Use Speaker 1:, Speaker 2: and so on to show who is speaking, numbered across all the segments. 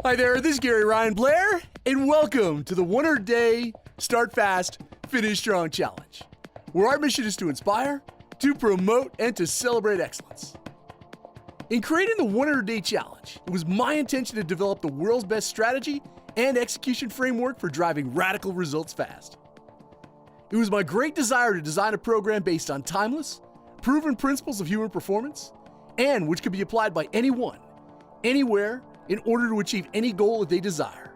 Speaker 1: Hi there, this is Gary Ryan Blair, and welcome to the 100-day Start Fast, Finish Strong Challenge, where our mission is to inspire, to promote, and to celebrate excellence. In creating the 100-day challenge, it was my intention to develop the world's best strategy and execution framework for driving radical results fast. It was my great desire to design a program based on timeless, proven principles of human performance, and which could be applied by anyone, anywhere, in order to achieve any goal that they desire.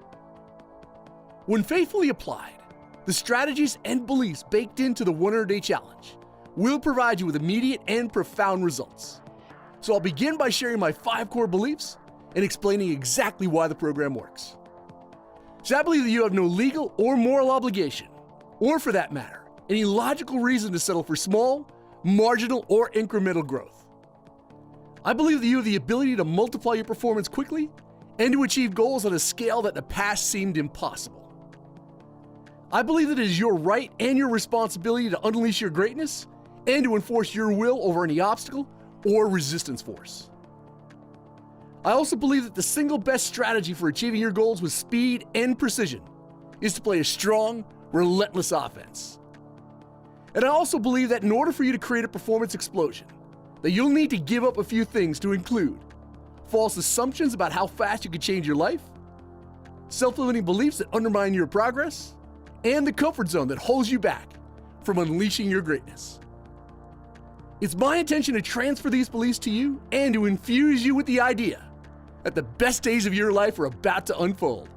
Speaker 1: When faithfully applied, the strategies and beliefs baked into the 100-day challenge will provide you with immediate and profound results. So I'll begin by sharing my 5 core beliefs and explaining exactly why the program works. So I believe that you have no legal or moral obligation, or for that matter, any logical reason to settle for small, marginal, or incremental growth. I believe that you have the ability to multiply your performance quickly and to achieve goals on a scale that in the past seemed impossible. I believe that it is your right and your responsibility to unleash your greatness and to enforce your will over any obstacle or resistance force. I also believe that the single best strategy for achieving your goals with speed and precision is to play a strong, relentless offense. And I also believe that in order for you to create a performance explosion, that you'll need to give up a few things to include false assumptions about how fast you can change your life, self-limiting beliefs that undermine your progress, and the comfort zone that holds you back from unleashing your greatness. It's my intention to transfer these beliefs to you and to infuse you with the idea that the best days of your life are about to unfold.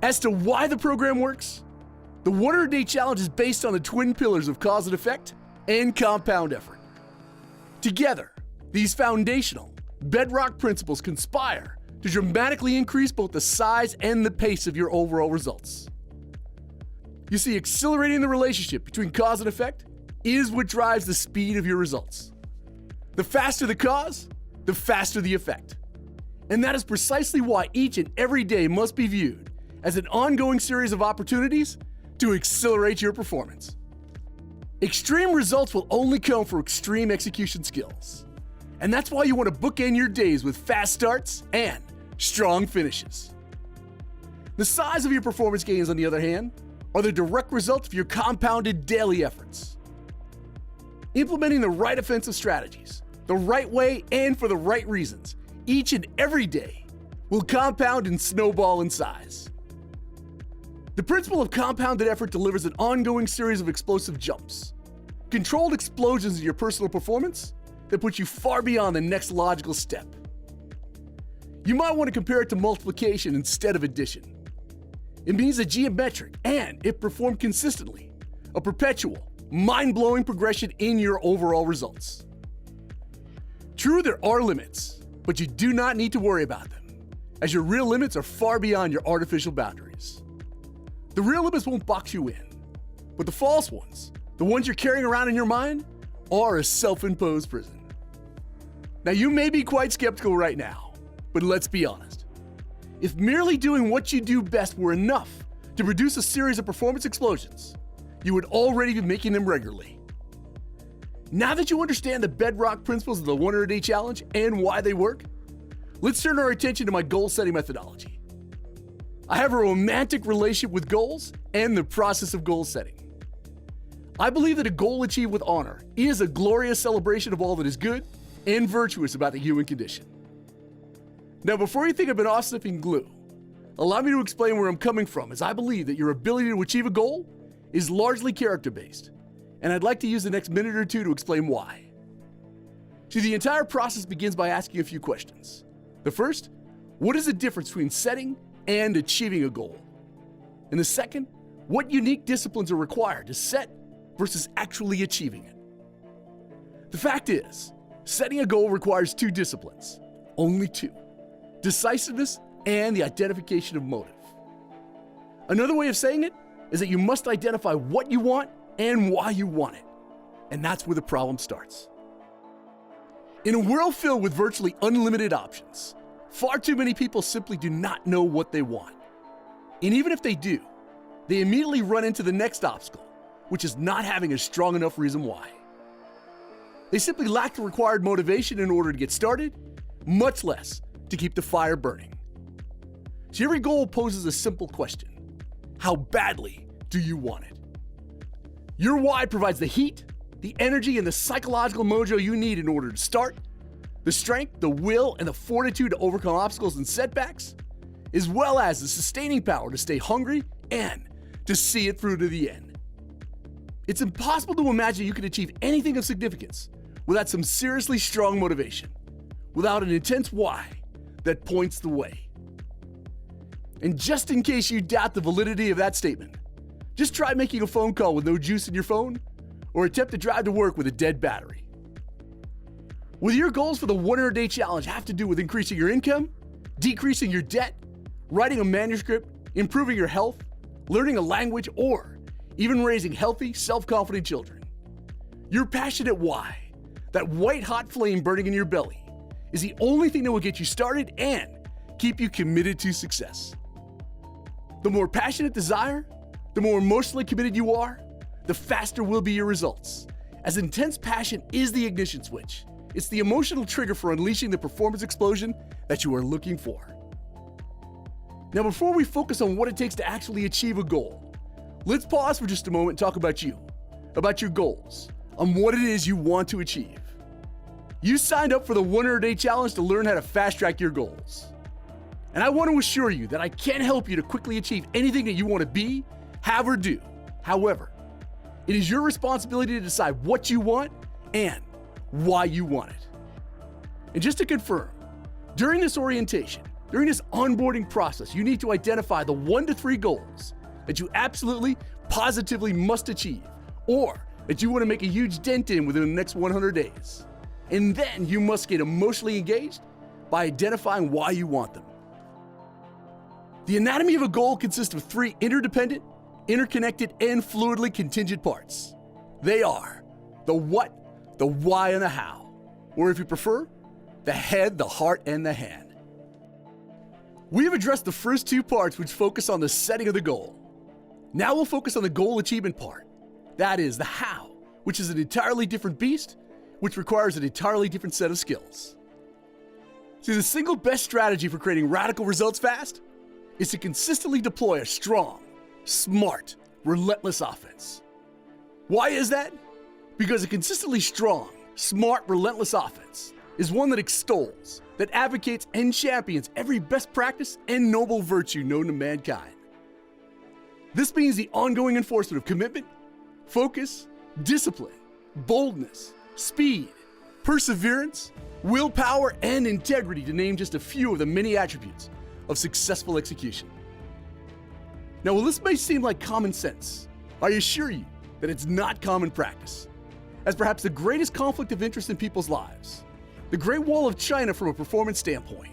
Speaker 1: As to why the program works, the 100-day challenge is based on the twin pillars of cause and effect and compound effort. Together, these foundational, bedrock principles conspire to dramatically increase both the size and the pace of your overall results. You see, accelerating the relationship between cause and effect is what drives the speed of your results. The faster the cause, the faster the effect. And that is precisely why each and every day must be viewed as an ongoing series of opportunities to accelerate your performance. Extreme results will only come from extreme execution skills. And that's why you want to bookend your days with fast starts and strong finishes. The size of your performance gains, on the other hand, are the direct result of your compounded daily efforts. Implementing the right offensive strategies, the right way and for the right reasons, each and every day will compound and snowball in size. The principle of compounded effort delivers an ongoing series of explosive jumps, controlled explosions in your personal performance that put you far beyond the next logical step. You might want to compare it to multiplication instead of addition. It means a geometric and, if performed consistently, a perpetual, mind-blowing progression in your overall results. True, there are limits, but you do not need to worry about them, as your real limits are far beyond your artificial boundaries. The real limits won't box you in, but the false ones, the ones you're carrying around in your mind, are a self-imposed prison. Now, you may be quite skeptical right now, but let's be honest. If merely doing what you do best were enough to produce a series of performance explosions, you would already be making them regularly. Now that you understand the bedrock principles of the 100-day challenge and why they work, let's turn our attention to my goal-setting methodology. I have a romantic relationship with goals and the process of goal setting. I believe that a goal achieved with honor is a glorious celebration of all that is good and virtuous about the human condition. Now, before you think I've been off-sniffing glue, allow me to explain where I'm coming from, as I believe that your ability to achieve a goal is largely character-based, and I'd like to use the next minute or two to explain why. See, the entire process begins by asking a few questions. The first, what is the difference between setting and achieving a goal? And the second, what unique disciplines are required to set versus actually achieving it? The fact is, setting a goal requires 2 disciplines, only 2. Decisiveness and the identification of motive. Another way of saying it is that you must identify what you want and why you want it. And that's where the problem starts. In a world filled with virtually unlimited options, far too many people simply do not know what they want. And even if they do, they immediately run into the next obstacle, which is not having a strong enough reason why. They simply lack the required motivation in order to get started, much less to keep the fire burning. So every goal poses a simple question. How badly do you want it? Your why provides the heat, the energy, and the psychological mojo you need in order to start, the strength, the will, and the fortitude to overcome obstacles and setbacks, as well as the sustaining power to stay hungry and to see it through to the end. It's impossible to imagine you can achieve anything of significance without some seriously strong motivation, without an intense why that points the way. And just in case you doubt the validity of that statement, just try making a phone call with no juice in your phone or attempt to drive to work with a dead battery. Whether your goals for the 100-day challenge have to do with increasing your income, decreasing your debt, writing a manuscript, improving your health, learning a language, or even raising healthy, self-confident children, your passionate why, that white-hot flame burning in your belly, is the only thing that will get you started and keep you committed to success. The more passionate desire, the more emotionally committed you are, the faster will be your results, as intense passion is the ignition switch. It's the emotional trigger for unleashing the performance explosion that you are looking for. Now, before we focus on what it takes to actually achieve a goal, let's pause for just a moment and talk about you, about your goals, on what it is you want to achieve. You signed up for the 100-day challenge to learn how to fast-track your goals. And I want to assure you that I can't help you to quickly achieve anything that you want to be, have, or do. However, it is your responsibility to decide what you want and why you want it. And just to confirm, during this orientation, during this onboarding process, you need to identify the 1 to 3 goals that you absolutely, positively must achieve, or that you want to make a huge dent in within the next 100 days. And then you must get emotionally engaged by identifying why you want them. The anatomy of a goal consists of 3 interdependent, interconnected, and fluidly contingent parts. They are the what, the why, and the how, or if you prefer, the head, the heart, and the hand. We have addressed the first 2 parts, which focus on the setting of the goal. Now we'll focus on the goal achievement part. That is the how, which is an entirely different beast, which requires an entirely different set of skills. See, the single best strategy for creating radical results fast is to consistently deploy a strong, smart, relentless offense. Why is that? Because a consistently strong, smart, relentless offense is one that extols, that advocates and champions every best practice and noble virtue known to mankind. This means the ongoing enforcement of commitment, focus, discipline, boldness, speed, perseverance, willpower, and integrity, to name just a few of the many attributes of successful execution. Now, while this may seem like common sense, I assure you that it's not common practice, as perhaps the greatest conflict of interest in people's lives, the Great Wall of China from a performance standpoint,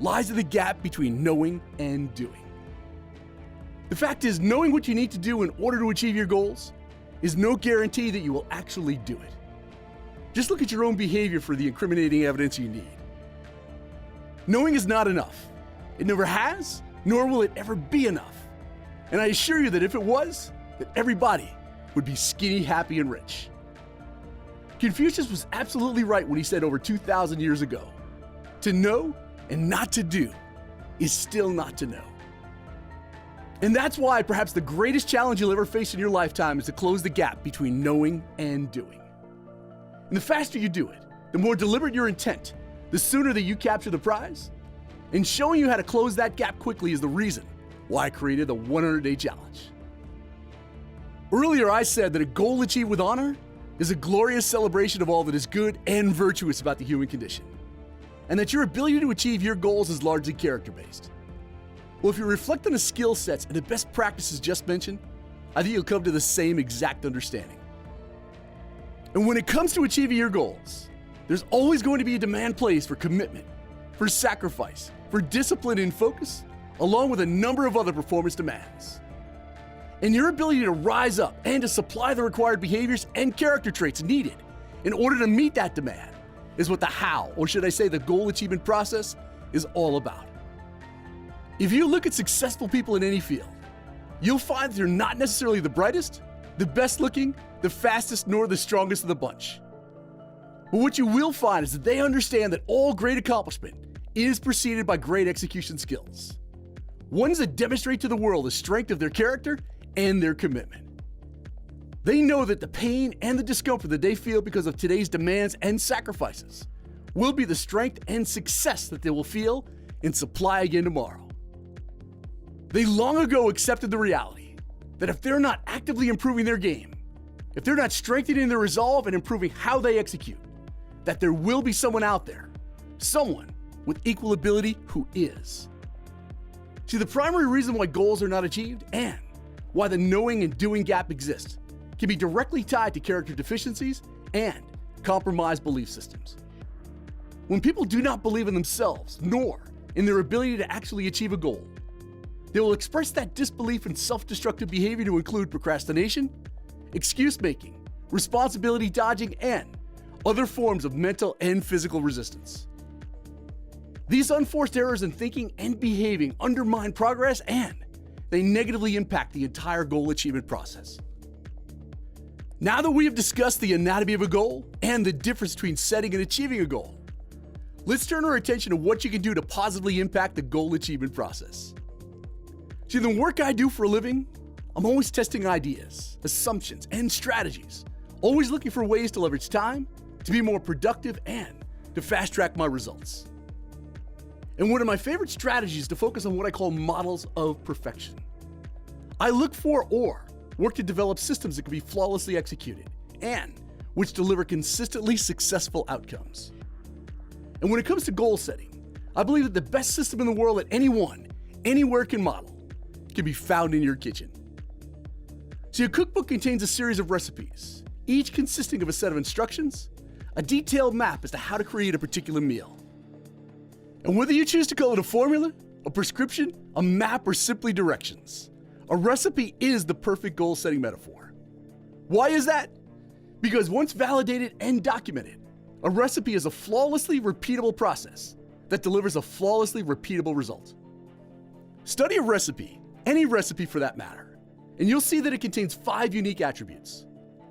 Speaker 1: lies in the gap between knowing and doing. The fact is, knowing what you need to do in order to achieve your goals is no guarantee that you will actually do it. Just look at your own behavior for the incriminating evidence you need. Knowing is not enough. It never has, nor will it ever be enough. And I assure you that if it was, that everybody would be skinny, happy, and rich. Confucius was absolutely right when he said over 2,000 years ago, to know and not to do is still not to know. And that's why perhaps the greatest challenge you'll ever face in your lifetime is to close the gap between knowing and doing. And the faster you do it, the more deliberate your intent, the sooner that you capture the prize. And showing you how to close that gap quickly is the reason why I created the 100-day challenge. Earlier, I said that a goal achieved with honor is a glorious celebration of all that is good and virtuous about the human condition, and that your ability to achieve your goals is largely character-based. Well, if you reflect on the skill sets and the best practices just mentioned, I think you'll come to the same exact understanding. And when it comes to achieving your goals, there's always going to be a demand placed for commitment, for sacrifice, for discipline and focus, along with a number of other performance demands. And your ability to rise up and to supply the required behaviors and character traits needed in order to meet that demand is what the how, or should I say the goal achievement process, is all about. If you look at successful people in any field, you'll find that they're not necessarily the brightest, the best looking, the fastest, nor the strongest of the bunch. But what you will find is that they understand that all great accomplishment is preceded by great execution skills. ones that demonstrate to the world the strength of their character and their commitment. They know that the pain and the discomfort that they feel because of today's demands and sacrifices will be the strength and success that they will feel in supply again tomorrow. They long ago accepted the reality that if they're not actively improving their game, if they're not strengthening their resolve and improving how they execute, that there will be someone out there, someone with equal ability who is. See, the primary reason why goals are not achieved and why the knowing and doing gap exists can be directly tied to character deficiencies and compromised belief systems. When people do not believe in themselves, nor in their ability to actually achieve a goal, they will express that disbelief in self-destructive behavior to include procrastination, excuse-making, responsibility dodging, and other forms of mental and physical resistance. These unforced errors in thinking and behaving undermine progress and they negatively impact the entire goal achievement process. Now that we have discussed the anatomy of a goal and the difference between setting and achieving a goal, let's turn our attention to what you can do to positively impact the goal achievement process. See, the work I do for a living, I'm always testing ideas, assumptions, and strategies, always looking for ways to leverage time, to be more productive, and to fast-track my results. And one of my favorite strategies is to focus on what I call models of perfection. I look for or work to develop systems that can be flawlessly executed and which deliver consistently successful outcomes. And when it comes to goal setting, I believe that the best system in the world that anyone, anywhere can model can be found in your kitchen. See, a cookbook contains a series of recipes, each consisting of a set of instructions, a detailed map as to how to create a particular meal. And whether you choose to call it a formula, a prescription, a map, or simply directions, a recipe is the perfect goal-setting metaphor. Why is that? Because once validated and documented, a recipe is a flawlessly repeatable process that delivers a flawlessly repeatable result. Study a recipe, any recipe for that matter, and you'll see that it contains 5 unique attributes,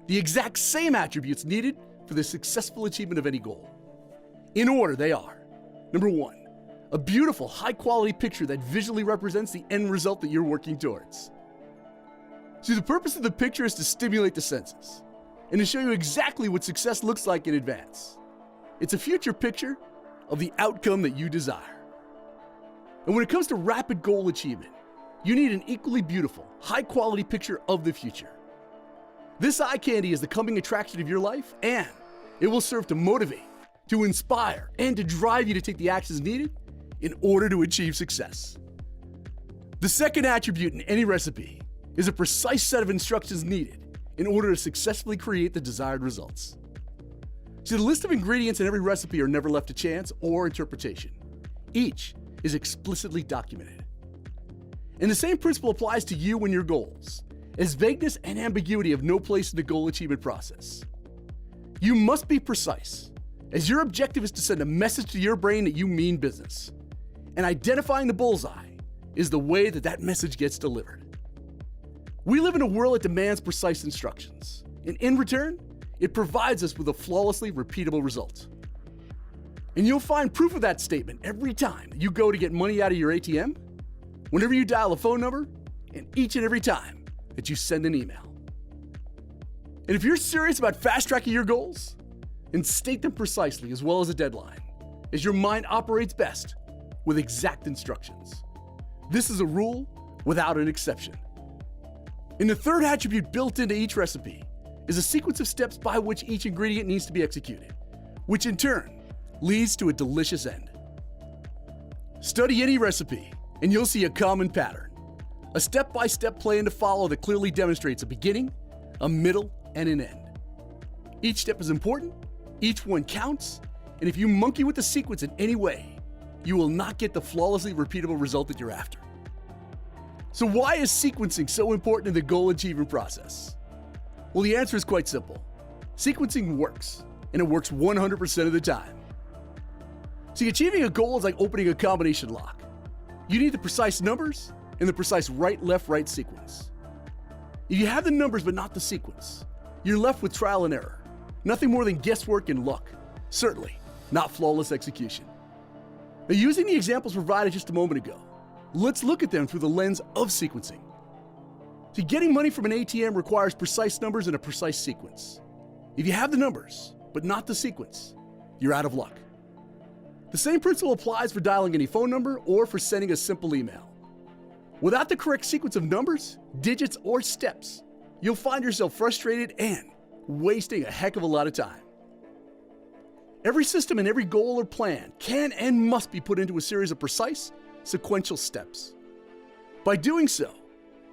Speaker 1: the exact same attributes needed for the successful achievement of any goal. In order, they are: number 1, a beautiful, high-quality picture that visually represents the end result that you're working towards. See, the purpose of the picture is to stimulate the senses and to show you exactly what success looks like in advance. It's a future picture of the outcome that you desire. And when it comes to rapid goal achievement, you need an equally beautiful, high-quality picture of the future. This eye candy is the coming attraction of your life, and it will serve to motivate, to inspire, and to drive you to take the actions needed in order to achieve success. The second attribute in any recipe is a precise set of instructions needed in order to successfully create the desired results. See, the list of ingredients in every recipe are never left to chance or interpretation. Each is explicitly documented. And the same principle applies to you and your goals, as vagueness and ambiguity have no place in the goal achievement process. You must be precise, as your objective is to send a message to your brain that you mean business. And identifying the bullseye is the way that that message gets delivered. We live in a world that demands precise instructions, and in return, it provides us with a flawlessly repeatable result. And you'll find proof of that statement every time that you go to get money out of your ATM, whenever you dial a phone number, and each and every time that you send an email. And if you're serious about fast-tracking your goals, then state them precisely as well as a deadline, as your mind operates best with exact instructions. This is a rule without an exception. And the third attribute built into each recipe is a sequence of steps by which each ingredient needs to be executed, which in turn leads to a delicious end. Study any recipe, and you'll see a common pattern, a step-by-step plan to follow that clearly demonstrates a beginning, a middle, and an end. Each step is important, each one counts, and if you monkey with the sequence in any way, you will not get the flawlessly repeatable result that you're after. So why is sequencing so important in the goal achievement process? Well, the answer is quite simple. Sequencing works, and it works 100% of the time. See, achieving a goal is like opening a combination lock. You need the precise numbers and the precise right-left-right sequence. If you have the numbers but not the sequence, you're left with trial and error. Nothing more than guesswork and luck. Certainly not flawless execution. Now, using the examples provided just a moment ago, let's look at them through the lens of sequencing. See, getting money from an ATM requires precise numbers in a precise sequence. If you have the numbers, but not the sequence, you're out of luck. The same principle applies for dialing any phone number or for sending a simple email. Without the correct sequence of numbers, digits, or steps, you'll find yourself frustrated and wasting a heck of a lot of time. Every system and every goal or plan can and must be put into a series of precise, sequential steps. By doing so,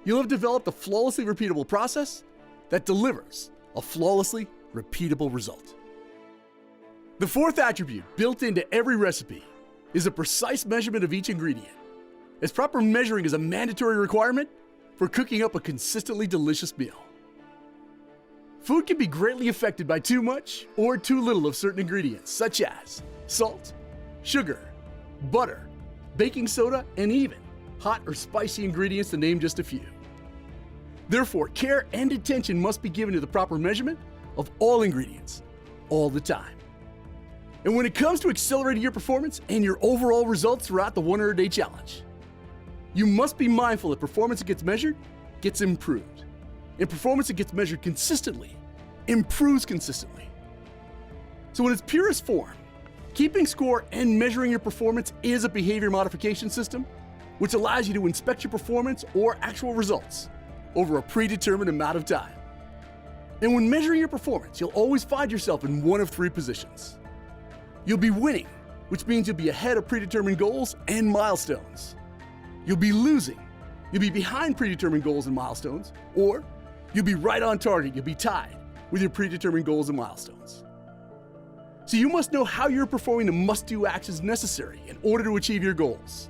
Speaker 1: you'll have developed a flawlessly repeatable process that delivers a flawlessly repeatable result. The fourth attribute built into every recipe is a precise measurement of each ingredient, as proper measuring is a mandatory requirement for cooking up a consistently delicious meal. Food can be greatly affected by too much or too little of certain ingredients, such as salt, sugar, butter, baking soda, and even hot or spicy ingredients, to name just a few. Therefore, care and attention must be given to the proper measurement of all ingredients, all the time. And when it comes to accelerating your performance and your overall results throughout the 100-day challenge, you must be mindful that performance that gets measured gets improved, and performance that gets measured consistently improves consistently. So in its purest form, keeping score and measuring your performance is a behavior modification system which allows you to inspect your performance or actual results over a predetermined amount of time. And when measuring your performance, you'll always find yourself in one of three positions. You'll be winning, which means you'll be ahead of predetermined goals and milestones. You'll be losing, you'll be behind predetermined goals and milestones, or you'll be right on target, you'll be tied with your predetermined goals and milestones. So you must know how you're performing the must-do actions necessary in order to achieve your goals.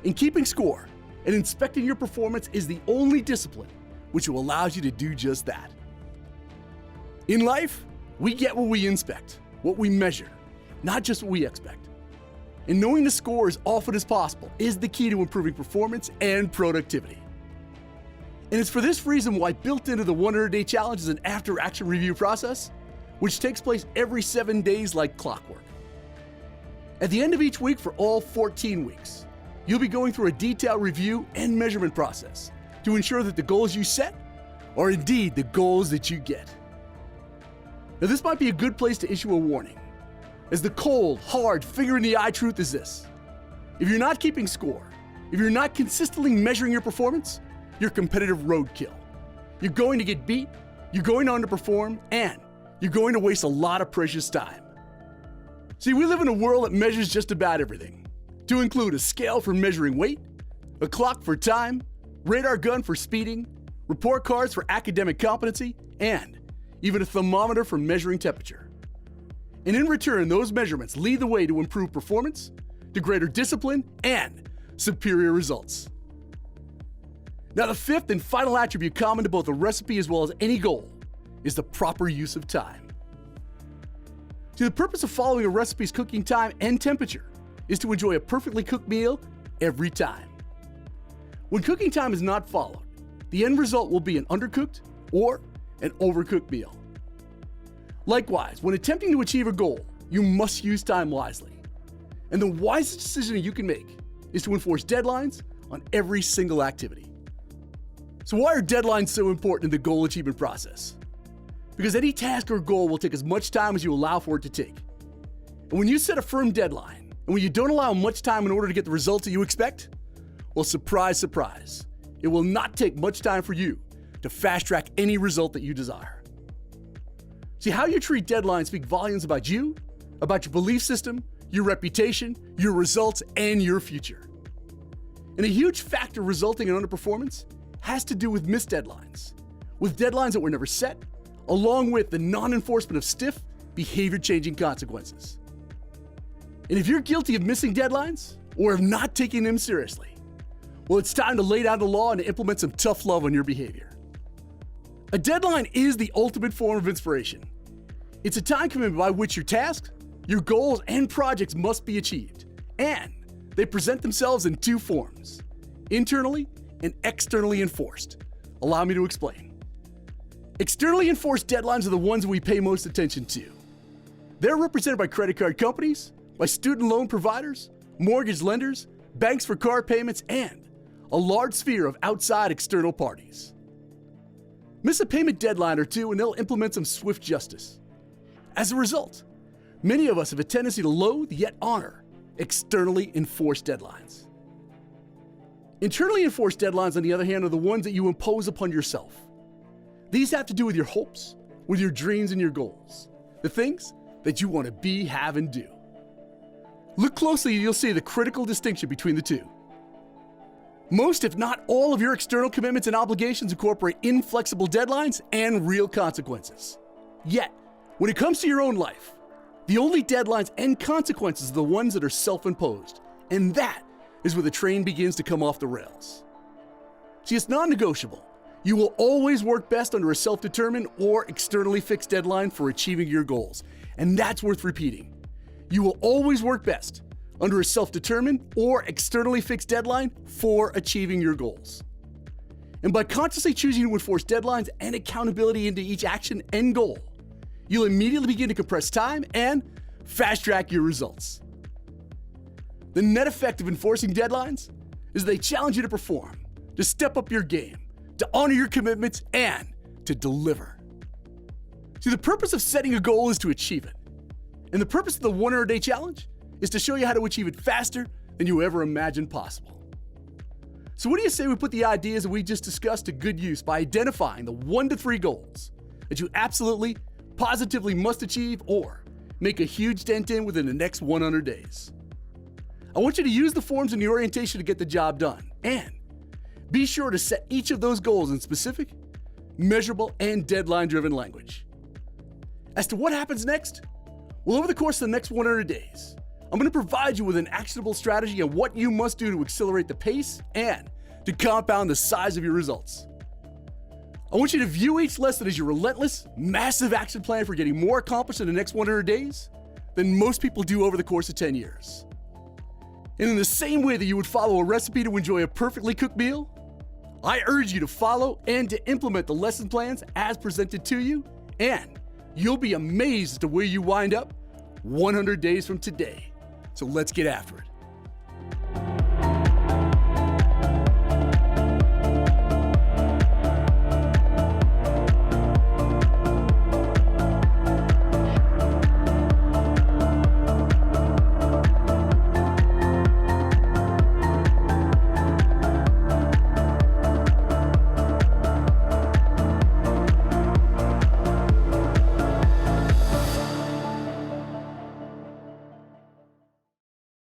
Speaker 1: And keeping score and inspecting your performance is the only discipline which will allow you to do just that. In life, we get what we inspect, what we measure, not just what we expect. And knowing the score as often as possible is the key to improving performance and productivity. And it's for this reason why built into the 100-day challenge is an after-action review process, which takes place every 7 days like clockwork. At the end of each week for all 14 weeks, you'll be going through a detailed review and measurement process to ensure that the goals you set are indeed the goals that you get. Now, this might be a good place to issue a warning, as the cold, hard, finger-in-the-eye truth is this: if you're not keeping score, if you're not consistently measuring your performance, you're competitive roadkill. You're going to get beat, you're going to underperform, and you're going to waste a lot of precious time. See, we live in a world that measures just about everything, to include a scale for measuring weight, a clock for time, radar gun for speeding, report cards for academic competency, and even a thermometer for measuring temperature. And in return, those measurements lead the way to improved performance, to greater discipline, and superior results. Now, the fifth and final attribute common to both a recipe as well as any goal is the proper use of time. See, the purpose of following a recipe's cooking time and temperature is to enjoy a perfectly cooked meal every time. When cooking time is not followed, the end result will be an undercooked or an overcooked meal. Likewise, when attempting to achieve a goal, you must use time wisely. And the wisest decision you can make is to enforce deadlines on every single activity. So why are deadlines so important in the goal achievement process? Because any task or goal will take as much time as you allow for it to take. And when you set a firm deadline, and when you don't allow much time in order to get the results that you expect, well, surprise, surprise, it will not take much time for you to fast-track any result that you desire. See, how you treat deadlines speak volumes about you, about your belief system, your reputation, your results, and your future. And a huge factor resulting in underperformance has to do with missed deadlines, with deadlines that were never set, along with the non-enforcement of stiff, behavior-changing consequences. And if you're guilty of missing deadlines, or of not taking them seriously, well, it's time to lay down the law and to implement some tough love on your behavior. A deadline is the ultimate form of inspiration. It's a time commitment by which your tasks, your goals, and projects must be achieved. And they present themselves in two forms: internally and externally enforced. Allow me to explain. Externally enforced deadlines are the ones we pay most attention to. They're represented by credit card companies, by student loan providers, mortgage lenders, banks for car payments, and a large sphere of outside external parties. Miss a payment deadline or two and they'll implement some swift justice. As a result, many of us have a tendency to loathe yet honor externally enforced deadlines. Internally enforced deadlines, on the other hand, are the ones that you impose upon yourself. These have to do with your hopes, with your dreams and your goals, the things that you want to be, have, and do. Look closely and you'll see the critical distinction between the two. Most, if not all, of your external commitments and obligations incorporate inflexible deadlines and real consequences. Yet, when it comes to your own life, the only deadlines and consequences are the ones that are self-imposed, and that is where the train begins to come off the rails. See, it's non-negotiable. You will always work best under a self-determined or externally fixed deadline for achieving your goals, and that's worth repeating. You will always work best under a self-determined or externally fixed deadline for achieving your goals. And by consciously choosing to enforce deadlines and accountability into each action and goal, you'll immediately begin to compress time and fast-track your results. The net effect of enforcing deadlines is they challenge you to perform, to step up your game, to honor your commitments, and to deliver. See, the purpose of setting a goal is to achieve it. And the purpose of the 100-day challenge is to show you how to achieve it faster than you ever imagined possible. So what do you say we put the ideas that we just discussed to good use by identifying the 1 to 3 goals that you absolutely, positively must achieve or make a huge dent in within the next 100 days? I want you to use the forms in the orientation to get the job done, and be sure to set each of those goals in specific, measurable, and deadline-driven language. As to what happens next, well, over the course of the next 100 days, I'm going to provide you with an actionable strategy on what you must do to accelerate the pace and to compound the size of your results. I want you to view each lesson as your relentless, massive action plan for getting more accomplished in the next 100 days than most people do over the course of 10 years. And in the same way that you would follow a recipe to enjoy a perfectly cooked meal, I urge you to follow and to implement the lesson plans as presented to you, and you'll be amazed at where you wind up 100 days from today. So let's get after it.